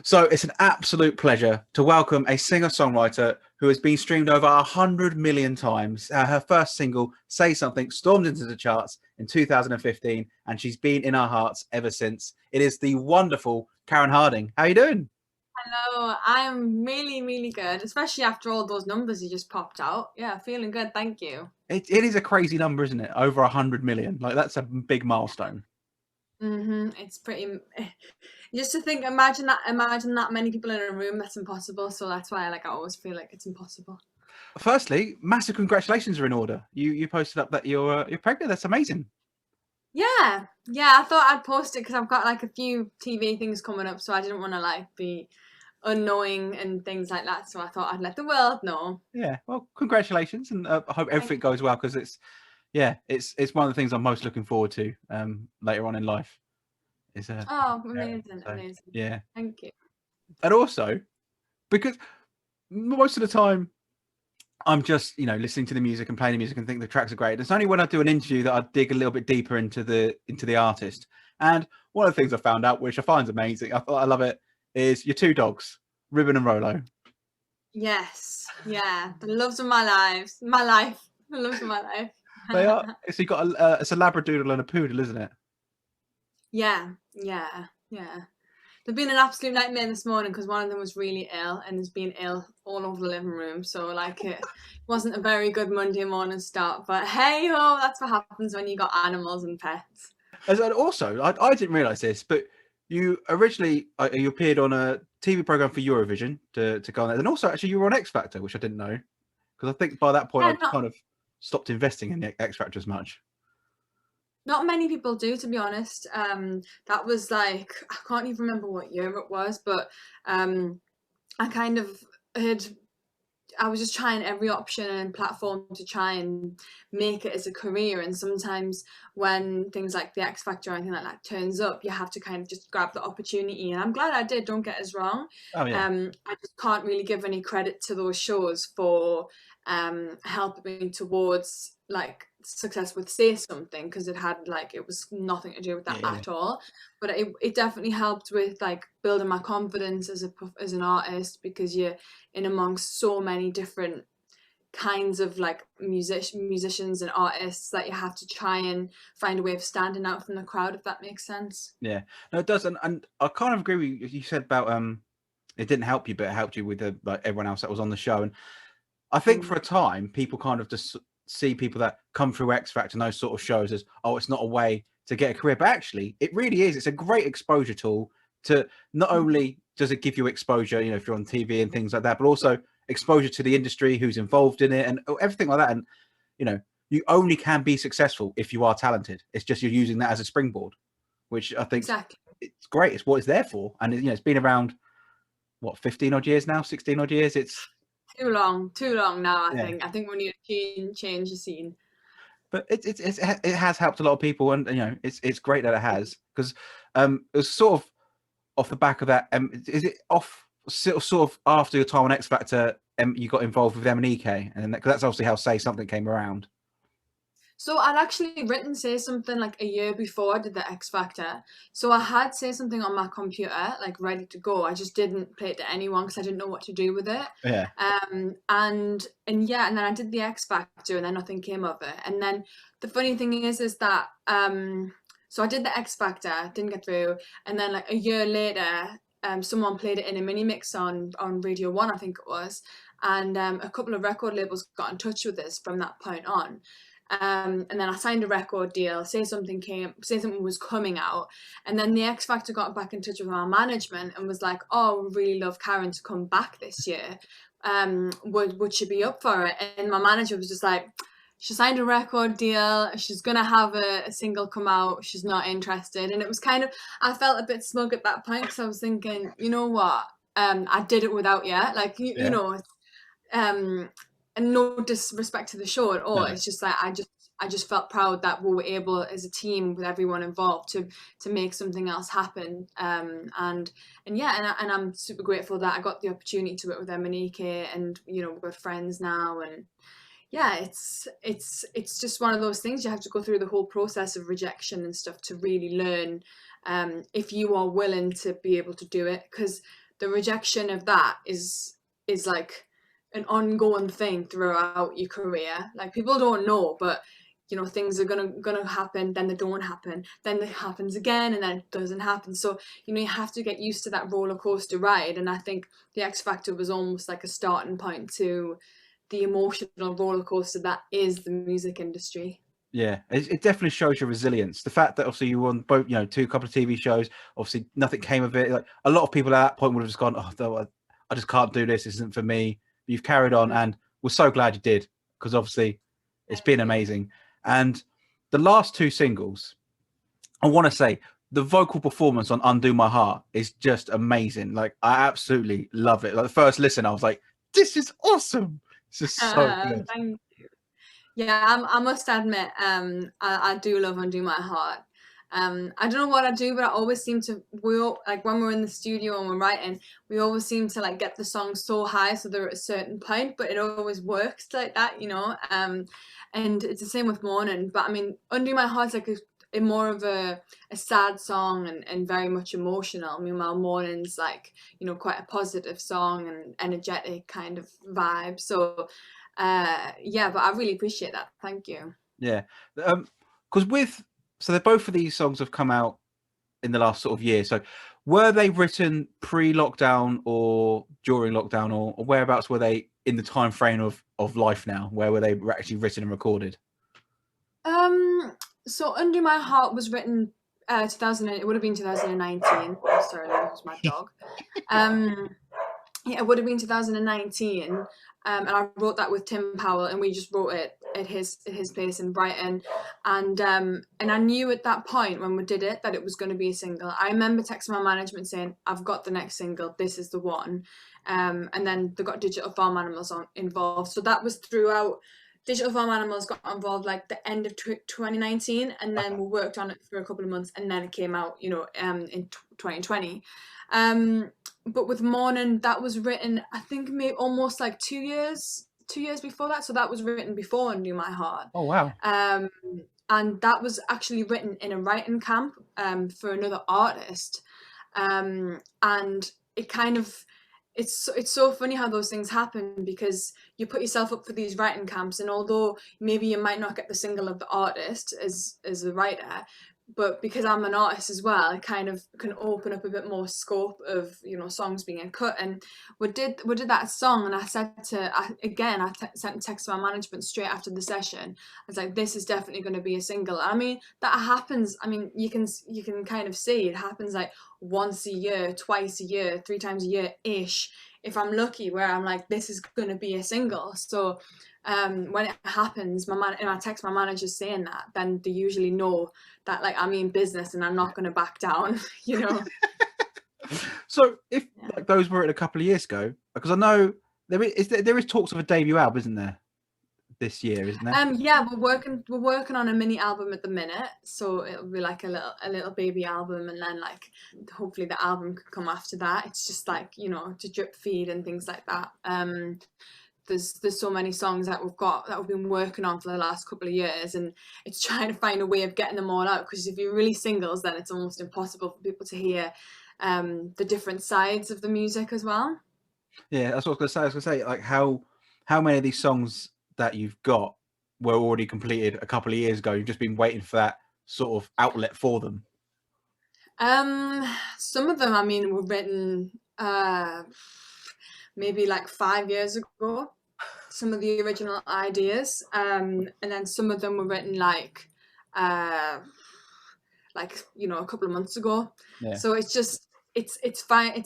So it's an absolute pleasure to welcome a singer-songwriter who has been streamed over 100 million times. Her first single, Say Something, stormed into the charts in 2015, and she's been in our hearts ever since. It is the wonderful Karen Harding. How are you doing? Hello, I'm really, really good, especially after all those numbers you just popped out. Yeah, feeling good, thank you. It is a crazy number, isn't it? Over 100 million. Like, that's a big milestone. It's pretty, just to think, imagine that many people in a room, that's impossible. So that's why I always feel like it's impossible. Firstly, massive congratulations are in order. You posted up that you're pregnant. That's amazing. Yeah, yeah, I thought I'd post it because I've got like a few TV things coming up, so I didn't want to like be annoying and things like that. So I thought I'd let the world know. Yeah. Well, congratulations, and I hope Thank everything goes well because it's one of the things I'm most looking forward to later on in life. Is Oh, parent. amazing, So amazing. yeah, Thank you. and also because most of the time I'm just listening to the music and playing the music and think the tracks are great. It's only when I do an interview that I dig a little bit deeper into the artist. And one of the things I found out, which I find amazing, I love it, is your two dogs, Ribbon and Rolo. Yes, yeah, the loves of my life, the loves of my life. They are. So you got it's a Labradoodle and a poodle, isn't it? Yeah, yeah, yeah. They've been an absolute nightmare this morning because one of them was really ill and has been ill all over the living room. So like it wasn't a very good Monday morning start. But hey ho, that's what happens when you got animals and pets. And also, I didn't realize this, but you originally you appeared on a TV program for Eurovision to go on there, and also actually you were on X Factor, which I didn't know because I think by that point Yeah, I'd kind of stopped investing in the X Factor as much. not many people do, to be honest. That was like I can't even remember what year it was, but I kind of had I was just trying every option and platform to try and make it as a career. And sometimes when things like the X Factor or anything like that turns up, you have to kind of just grab the opportunity. And I'm glad I did, don't get us wrong. Oh yeah, I just can't really give any credit to those shows for helping me towards like success with Say Something because it was nothing to do with that yeah, at all. But it definitely helped with like building my confidence as an artist because you're in amongst so many different kinds of like musicians and artists that you have to try and find a way of standing out from the crowd, if that makes sense. yeah. No, it does, and I kind of agree with you said about it didn't help you, but it helped you with like everyone else that was on the show. And I think Mm. for a time, people kind of just see people that come through X Factor and those sort of shows as, oh, it's not a way to get a career. But actually, it really is. It's a great exposure tool to not only does it give you exposure, if you're on TV and things like that, but also exposure to the industry, who's involved in it, and everything like that. And, you know, you only can be successful if you are talented. It's just you're using that as a springboard, which I think Exactly. it's great. It's what it's there for. And, it's been around, what, 15 odd years now, 16 odd years. It's, Too long now. I yeah. think. I think we need to change the scene. But it has helped a lot of people, and it's great that it has because it was sort of off the back of that. Is it off sort of after your time on X Factor? You got involved with M and EK, and that's obviously how Say Something came around. So I'd actually written Say Something like a year before I did the X Factor. So I had Say Something on my computer, like ready to go. I just didn't play it to anyone because I didn't know what to do with it. Yeah, And yeah, and then I did the X Factor and then nothing came of it. And then the funny thing is that so I did the X Factor, didn't get through, and then like a year later, someone played it in a mini mix on Radio One, I think it was, and a couple of record labels got in touch with us from that point on. And then I signed a record deal. Say Something was coming out, and then the X Factor got back in touch with our management and was like, "Oh, we really love Karen to come back this year. Would she be up for it?" And my manager was just like, "She signed a record deal. She's gonna have a single come out. She's not interested." And it was kind of I felt a bit smug at that point because I was thinking, you know what? I did it without you. Like you yeah, know, um, and no disrespect to the show at all. no, It's just like I just felt proud that we were able as a team with everyone involved to make something else happen. And yeah, and I'm super grateful that I got the opportunity to work with them and EK, and we're friends now. And yeah, it's just one of those things you have to go through the whole process of rejection and stuff to really learn if you are willing to be able to do it because the rejection of that is like an ongoing thing throughout your career. Like, people don't know, but you know, things are gonna happen, then they don't happen, then it happens again, and then it doesn't happen. So, you know, you have to get used to that roller coaster ride. And I think the X Factor was almost like a starting point to the emotional roller coaster that is the music industry. Yeah, it definitely shows your resilience. The fact that obviously you were on both, you know, two couple of TV shows, obviously nothing came of it. Like, a lot of people at that point would have just gone, "Oh, no, I just can't do this. This isn't for me." But you've carried on, and we're so glad you did, because obviously it's been amazing. And the last two singles, I want to say, the vocal performance on "Undo My Heart" is just amazing. Like, I absolutely love it. Like, the first listen, I was like, "This is awesome." It's just so good. Thank Yeah, I must admit, I do love Undo My Heart. I don't know what I do, but I always seem to, like when we're in the studio and we're writing, we always seem to like get the song so high so they're at a certain point, but it always works like that, you know. And it's the same with Morning. But I mean, Undo My Heart's like a more of a sad song and very much emotional. Meanwhile, Morning's like, you know, quite a positive song and energetic kind of vibe. So yeah, but I really appreciate that. Thank you. Yeah, because so they both of these songs have come out in the last sort of year. So were they written pre-lockdown or during lockdown, or whereabouts were they in the time frame of life now? Where were they actually written and recorded? So Under My Heart was written 2000. It would have been 2019. Oh, sorry, that was my dog. Yeah, it would have been 2019. And I wrote that with Tim Powell, and we just wrote it at his place in Brighton. And I knew at that point when we did it that it was going to be a single. I remember texting my management saying, "I've got the next single. This is the one." And then they got Digital Farm Animals involved. So that was throughout. Digital Farm Animals got involved like the end of 2019, and then we worked on it for a couple of months, and then it came out, you know, in 2020. But with Morning, that was written, I think, maybe almost like 2 years before that. So that was written before Undo My Heart. Oh wow! And that was actually written in a writing camp for another artist. And it kind of, it's so funny how those things happen, because you put yourself up for these writing camps, and although maybe you might not get the single of the artist as the writer, but because I'm an artist as well, it kind of can open up a bit more scope of, you know, songs being cut. And we did that song, and I said sent a text to my management straight after the session. I was like, "This is definitely going to be a single." I mean, that happens. I mean, you can kind of see it happens like once a year, twice a year, 3 times a year ish, if I'm lucky, where I'm like, this is going to be a single. So when it happens, and I text my managers saying that, then they usually know that like I'm in business and I'm not going to back down, you know. So if like those were a couple of years ago, because I know there is talks of a debut album, isn't there, this year, isn't there? Yeah, we're working on a mini album at the minute, so it'll be like a little baby album, and then like hopefully the album could come after that. It's just like, you know, to drip feed and things like that. There's so many songs that we've been working on for the last couple of years, and it's trying to find a way of getting them all out, because if you release singles, then it's almost impossible for people to hear the different sides of the music as well. Yeah, that's what I was going to say. Like, how many of these songs that you've got were already completed a couple of years ago? You've just been waiting for that sort of outlet for them. Some of them, I mean, were written maybe like 5 years ago, some of the original ideas, and then some of them were written like you know, a couple of months ago. Yeah. So it's just it's fine.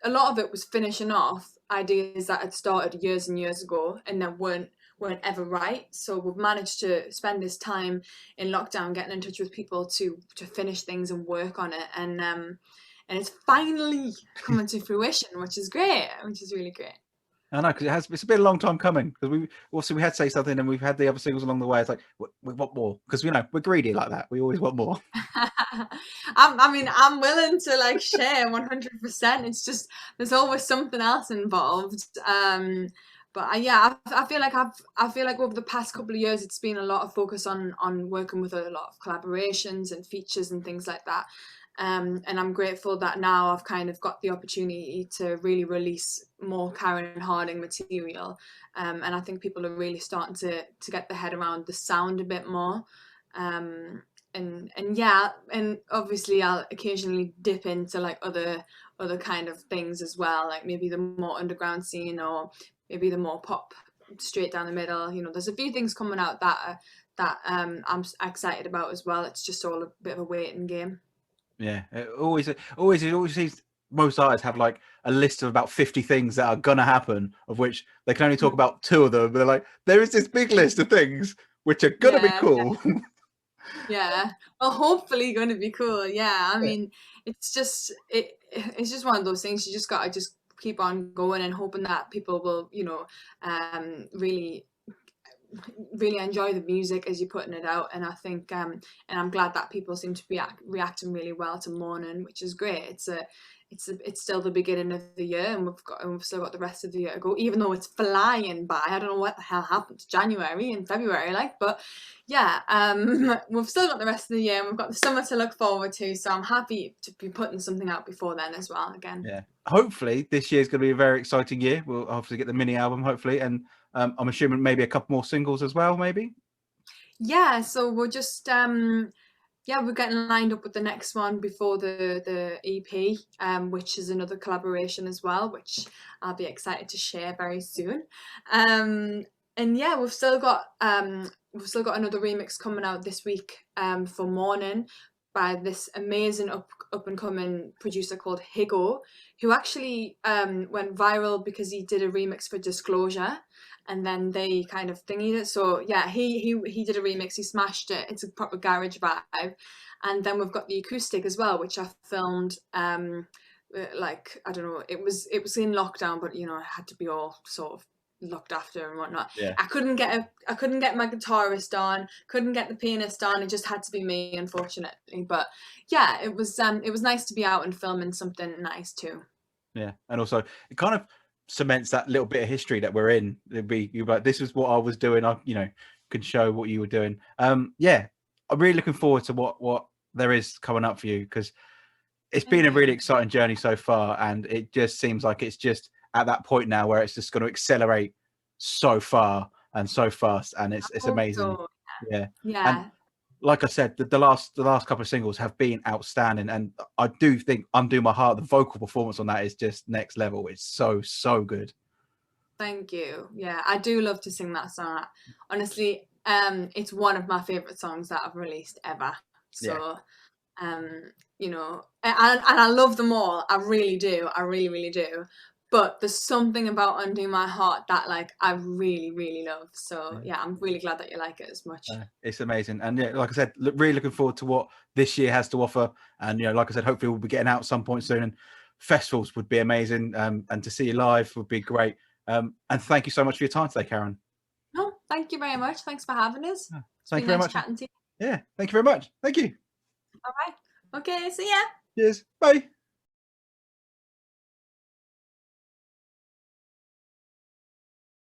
A lot of it was finishing off ideas that had started years and years ago and then weren't ever right. So we've managed to spend this time in lockdown getting in touch with people to finish things and work on it, and it's finally coming to fruition, which is great, which is really great. I know, because it's been a long time coming, because we had to say something, and we've had the other singles along the way. It's like, we want more, because, you know, we're greedy like that. We always want more. I mean, I'm willing to like share 100%. It's just there's always something else involved. But yeah, I feel like over the past couple of years, it's been a lot of focus on working with a lot of collaborations and features and things like that. And I'm grateful that now I've kind of got the opportunity to really release more Karen Harding material. And I think people are really starting to get their head around the sound a bit more. And yeah, and obviously I'll occasionally dip into like other kind of things as well, like maybe the more underground scene, or maybe the more pop straight down the middle. You know, there's a few things coming out that I'm excited about as well. It's just all a bit of a waiting game. Yeah, it always seems most artists have like a list of about 50 things that are gonna happen, of which they can only talk about 2 of them. But they're like, there is this big list of things which are gonna be Yeah, cool. yeah. Well, hopefully going to be cool. Yeah, I Yeah, mean, it's just one of those things. You just gotta just keep on going and hoping that people will, you know, really enjoy the music as you're putting it out. And I think and I'm glad that people seem to be reacting really well to Morning, which is great. It's still the beginning of the year, and we've still got the rest of the year to go, even though it's flying by. I don't know what the hell happened to January and February, like, but yeah, we've still got the rest of the year, and we've got the summer to look forward to, so I'm happy to be putting something out before then as well again. yeah. Hopefully this year's gonna be a very exciting year. We'll obviously get the mini album, hopefully, and I'm assuming maybe a couple more singles as well, maybe. Yeah, so we're just yeah, we're getting lined up with the next one before the EP, which is another collaboration as well, which I'll be excited to share very soon. And yeah, we've still got another remix coming out this week for Morning, by this amazing up and coming producer called Higo, who actually went viral because he did a remix for Disclosure, and then they kind of thingied it. So yeah, he did a remix, he smashed it. It's a proper garage vibe. And then we've got the acoustic as well, which I filmed like, I don't know, it was in lockdown, but you know, it had to be all sort of looked after and whatnot. Yeah. I couldn't get my guitarist on, couldn't get the pianist on. It just had to be me, unfortunately. But yeah, it was nice to be out and filming something nice too. Yeah, and also it kind of cements that little bit of history that we're in. It'd be you're like, this is what I was doing. I, could show what you were doing. Yeah, I'm really looking forward to what there is coming up for you, because it's been Thank a really you. exciting journey so far, and it just seems like it's just at that point now where it's just going to accelerate so far and so fast, and it's Hope amazing. so. Yeah, and Yeah. like I said, the last couple of singles have been outstanding, and I do think "Undo My Heart," the vocal performance on that is just next level. It's so good. Thank you. Yeah, I do love to sing that song. Honestly, it's one of my favorite songs that I've released ever. Yeah, So, you know, and I love them all. I really do. I really, really do. But there's something about Undo My Heart that like I really, really love. So yeah. yeah, I'm really glad that you like it as much. It's amazing, and yeah, like I said, really looking forward to what this year has to offer. And like I said, hopefully we'll be getting out some point soon. And festivals would be amazing, and to see you live would be great. And thank you so much for your time today, Karen. No, thank you very much. Thanks for having us. It's Thank been you very nice much. chatting to you. Yeah, thank you very much. Thank you. All right. Okay, see ya. Cheers. Bye.